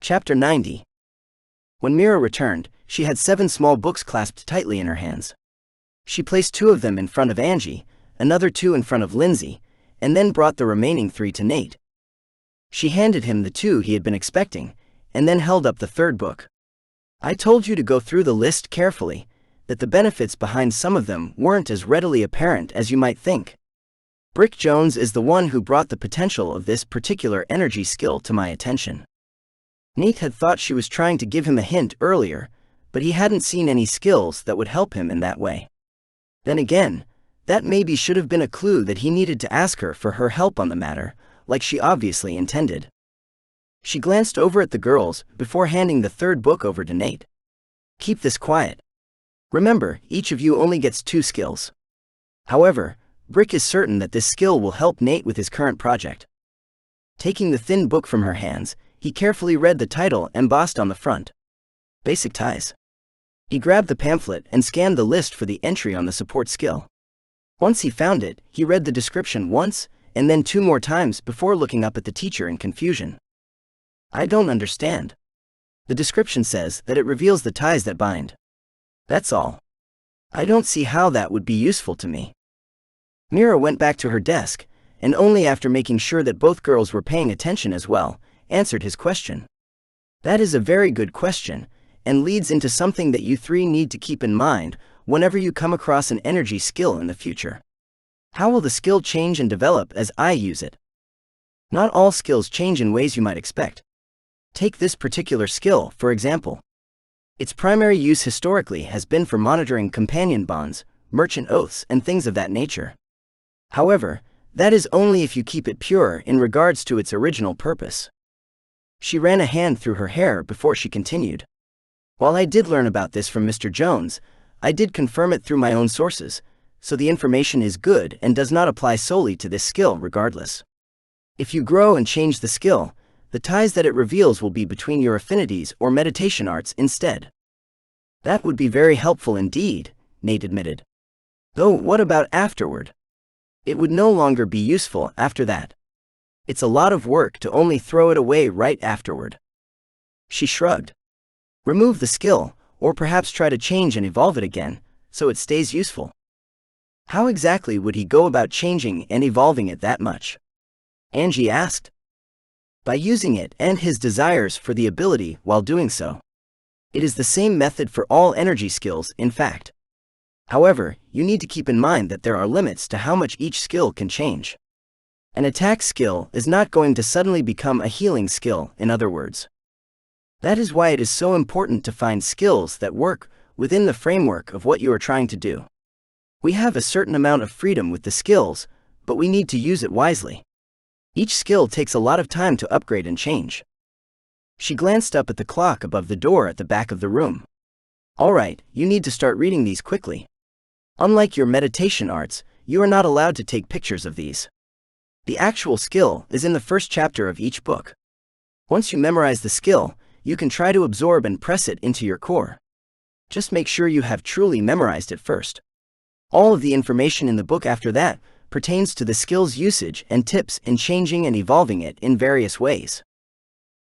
Chapter 90. When Mira returned, she had 7 small books clasped tightly in her hands. She placed 2 of them in front of Angie, another 2 in front of Lindsay, and then brought the remaining 3 to Nate. She handed him the 2 he had been expecting, and then held up the 3rd book. I told you to go through the list carefully, that the benefits behind some of them weren't as readily apparent as you might think. Brick Jones is the one who brought the potential of this particular energy skill to my attention. Nate had thought she was trying to give him a hint earlier, but he hadn't seen any skills that would help him in that way. Then again, that maybe should have been a clue that he needed to ask her for her help on the matter, like she obviously intended. She glanced over at the girls before handing the 3rd book over to Nate. Keep this quiet. Remember, each of you only gets 2 skills. However, Brick is certain that this skill will help Nate with his current project. Taking the thin book from her hands, he carefully read the title embossed on the front. Basic ties. He grabbed the pamphlet and scanned the list for the entry on the support skill. Once he found it, he read the description once, and then 2 more times before looking up at the teacher in confusion. I don't understand. The description says that it reveals the ties that bind. That's all. I don't see how that would be useful to me. Mira went back to her desk, and only after making sure that both girls were paying attention as well, answered his question. That is a very good question, and leads into something that you 3 need to keep in mind whenever you come across an energy skill in the future. How will the skill change and develop as I use it? Not all skills change in ways you might expect. Take this particular skill, for example. Its primary use historically has been for monitoring companion bonds, merchant oaths, and things of that nature. However, that is only if you keep it pure in regards to its original purpose. She ran a hand through her hair before she continued. While I did learn about this from Mr. Jones, I did confirm it through my own sources, so the information is good and does not apply solely to this skill regardless. If you grow and change the skill, the ties that it reveals will be between your affinities or meditation arts instead. That would be very helpful indeed, Nate admitted. Though what about afterward? It would no longer be useful after that. It's a lot of work to only throw it away right afterward. She shrugged. Remove the skill, or perhaps try to change and evolve it again, so it stays useful. How exactly would he go about changing and evolving it that much? Angie asked. By using it and his desires for the ability while doing so. It is the same method for all energy skills, in fact. However, you need to keep in mind that there are limits to how much each skill can change. An attack skill is not going to suddenly become a healing skill, in other words. That is why it is so important to find skills that work within the framework of what you are trying to do. We have a certain amount of freedom with the skills, but we need to use it wisely. Each skill takes a lot of time to upgrade and change. She glanced up at the clock above the door at the back of the room. All right, you need to start reading these quickly. Unlike your meditation arts, you are not allowed to take pictures of these. The actual skill is in the first chapter of each book. Once you memorize the skill, you can try to absorb and press it into your core. Just make sure you have truly memorized it first. All of the information in the book after that pertains to the skill's usage and tips in changing and evolving it in various ways.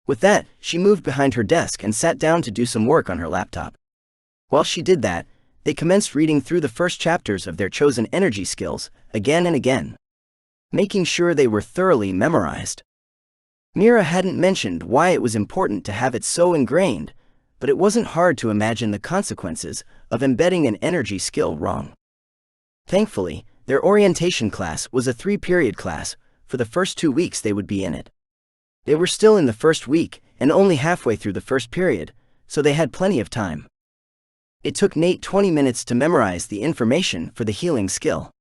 With that, she moved behind her desk and sat down to do some work on her laptop. While she did that, they commenced reading through the first chapters of their chosen energy skills, again and again, making sure they were thoroughly memorized. Mira hadn't mentioned why it was important to have it so ingrained, but it wasn't hard to imagine the consequences of embedding an energy skill wrong. Thankfully, their orientation class was a 3-period class. For the first 2 weeks they would be in it. They were still in the first week and only halfway through the first period, so they had plenty of time. It took Nate 20 minutes to memorize the information for the healing skill.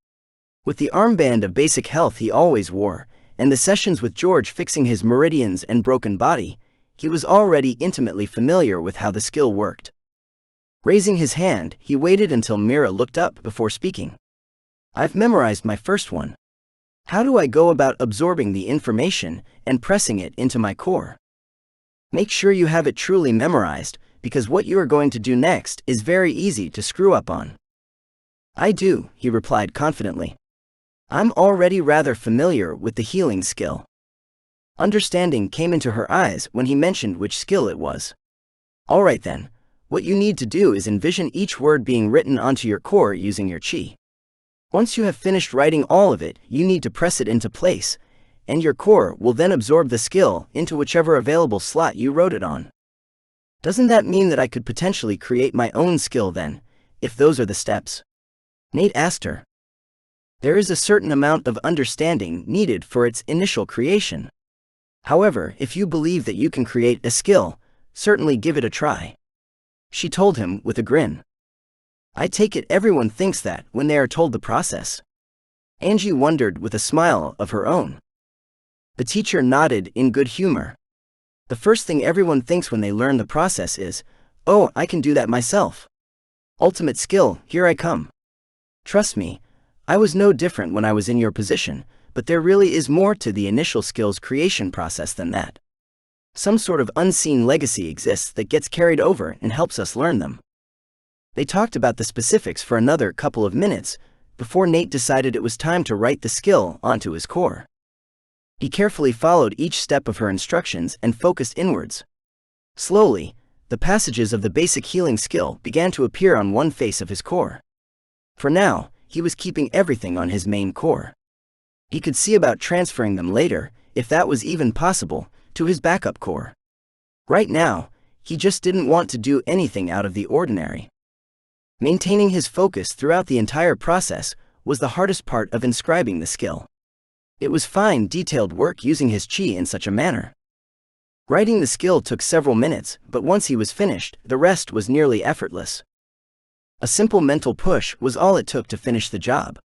With the armband of basic health he always wore, and the sessions with George fixing his meridians and broken body, he was already intimately familiar with how the skill worked. Raising his hand, he waited until Mira looked up before speaking. I've memorized my first one. How do I go about absorbing the information and pressing it into my core? Make sure you have it truly memorized, because what you are going to do next is very easy to screw up on. I do, he replied confidently. I'm already rather familiar with the healing skill. Understanding came into her eyes when he mentioned which skill it was. Alright then, what you need to do is envision each word being written onto your core using your chi. Once you have finished writing all of it, you need to press it into place, and your core will then absorb the skill into whichever available slot you wrote it on. Doesn't that mean that I could potentially create my own skill then, if those are the steps? Nate asked her. There is a certain amount of understanding needed for its initial creation. However, if you believe that you can create a skill, certainly give it a try. She told him with a grin. I take it everyone thinks that when they are told the process. Angie wondered with a smile of her own. The teacher nodded in good humor. The first thing everyone thinks when they learn the process is, oh, I can do that myself. Ultimate skill, here I come. Trust me, I was no different when I was in your position, but there really is more to the initial skills creation process than that. Some sort of unseen legacy exists that gets carried over and helps us learn them. They talked about the specifics for another couple of minutes before Nate decided it was time to write the skill onto his core. He carefully followed each step of her instructions and focused inwards. Slowly, the passages of the basic healing skill began to appear on one face of his core. For now, he was keeping everything on his main core. He could see about transferring them later, if that was even possible, to his backup core. Right now, he just didn't want to do anything out of the ordinary. Maintaining his focus throughout the entire process was the hardest part of inscribing the skill. It was fine, detailed work using his chi in such a manner. Writing the skill took several minutes, but once he was finished, the rest was nearly effortless. A simple mental push was all it took to finish the job.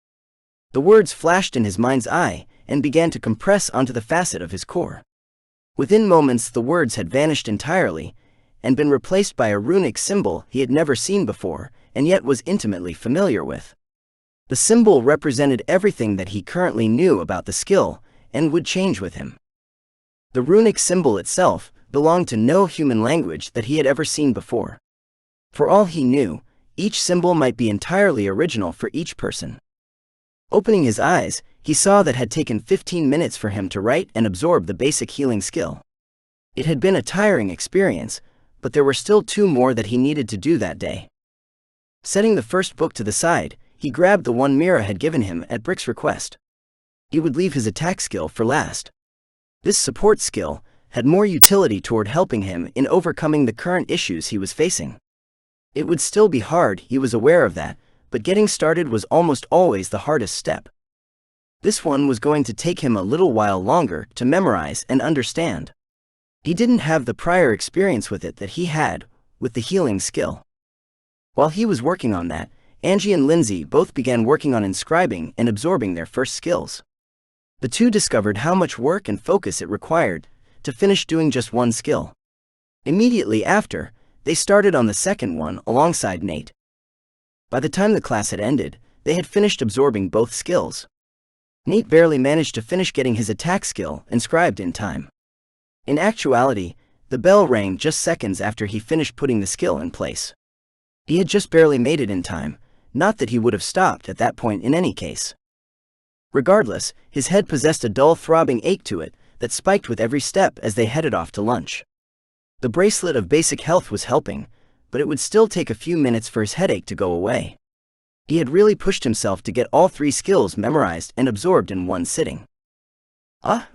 The words flashed in his mind's eye and began to compress onto the facet of his core. Within moments, the words had vanished entirely and been replaced by a runic symbol he had never seen before and yet was intimately familiar with. The symbol represented everything that he currently knew about the skill and would change with him. The runic symbol itself belonged to no human language that he had ever seen before. For all he knew, each symbol might be entirely original for each person. Opening his eyes, he saw that it had taken 15 minutes for him to write and absorb the basic healing skill. It had been a tiring experience, but there were still 2 more that he needed to do that day. Setting the first book to the side, he grabbed the one Mira had given him at Brick's request. He would leave his attack skill for last. This support skill had more utility toward helping him in overcoming the current issues he was facing. It would still be hard, he was aware of that, but getting started was almost always the hardest step. This one was going to take him a little while longer to memorize and understand. He didn't have the prior experience with it that he had with the healing skill. While he was working on that, Angie and Lindsay both began working on inscribing and absorbing their first skills. The two discovered how much work and focus it required to finish doing just one skill. Immediately after, they started on the second one alongside Nate. By the time the class had ended, they had finished absorbing both skills. Nate barely managed to finish getting his attack skill inscribed in time. In actuality, the bell rang just seconds after he finished putting the skill in place. He had just barely made it in time, not that he would have stopped at that point in any case. Regardless, his head possessed a dull throbbing ache to it that spiked with every step as they headed off to lunch. The bracelet of basic health was helping, but it would still take a few minutes for his headache to go away. He had really pushed himself to get all 3 skills memorized and absorbed in one sitting.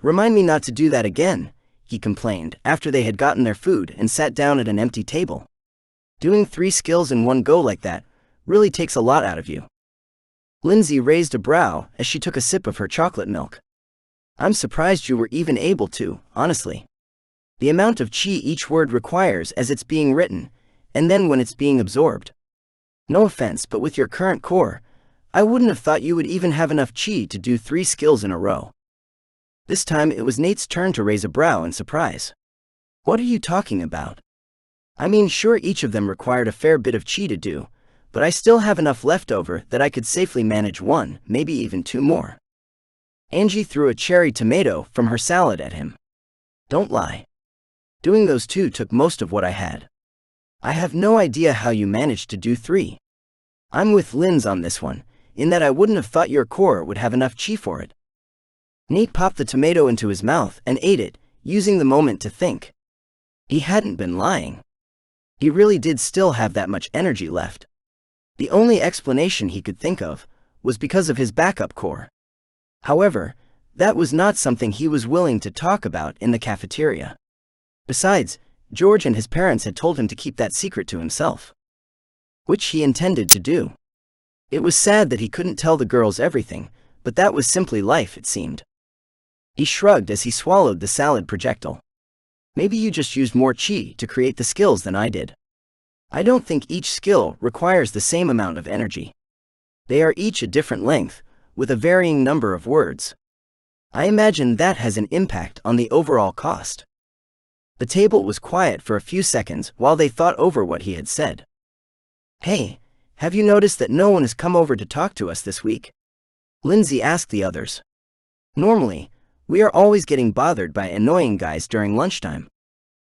Remind me not to do that again, he complained after they had gotten their food and sat down at an empty table. Doing 3 skills in one go like that really takes a lot out of you. Lindsay raised a brow as she took a sip of her chocolate milk. I'm surprised you were even able to, honestly. The amount of chi each word requires as it's being written, and then when it's being absorbed. No offense, but with your current core, I wouldn't have thought you would even have enough chi to do 3 skills in a row. This time it was Nate's turn to raise a brow in surprise. What are you talking about? I mean, sure, each of them required a fair bit of chi to do, but I still have enough left over that I could safely manage 1, maybe even 2 more. Angie threw a cherry tomato from her salad at him. Don't lie. Doing those 2 took most of what I had. I have no idea how you managed to do 3. I'm with Linz on this one, in that I wouldn't have thought your core would have enough chi for it. Nate popped the tomato into his mouth and ate it, using the moment to think. He hadn't been lying. He really did still have that much energy left. The only explanation he could think of was because of his backup core. However, that was not something he was willing to talk about in the cafeteria. Besides, George and his parents had told him to keep that secret to himself, which he intended to do. It was sad that he couldn't tell the girls everything, but that was simply life, it seemed. He shrugged as he swallowed the salad projectile. Maybe you just used more chi to create the skills than I did. I don't think each skill requires the same amount of energy. They are each a different length, with a varying number of words. I imagine that has an impact on the overall cost. The table was quiet for a few seconds while they thought over what he had said. Hey, have you noticed that no one has come over to talk to us this week? Lindsay asked the others. Normally, we are always getting bothered by annoying guys during lunchtime.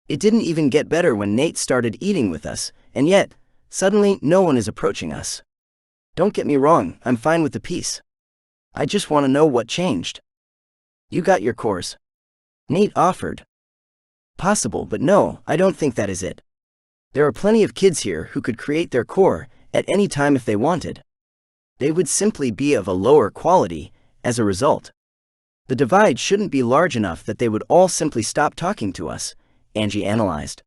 It didn't even get better when Nate started eating with us, and yet, suddenly no one is approaching us. Don't get me wrong, I'm fine with the peace. I just want to know what changed. You got your cores? Nate offered. Possible, but no, I don't think that is it. There are plenty of kids here who could create their core at any time if they wanted. They would simply be of a lower quality as a result. The divide shouldn't be large enough that they would all simply stop talking to us, Angie analyzed.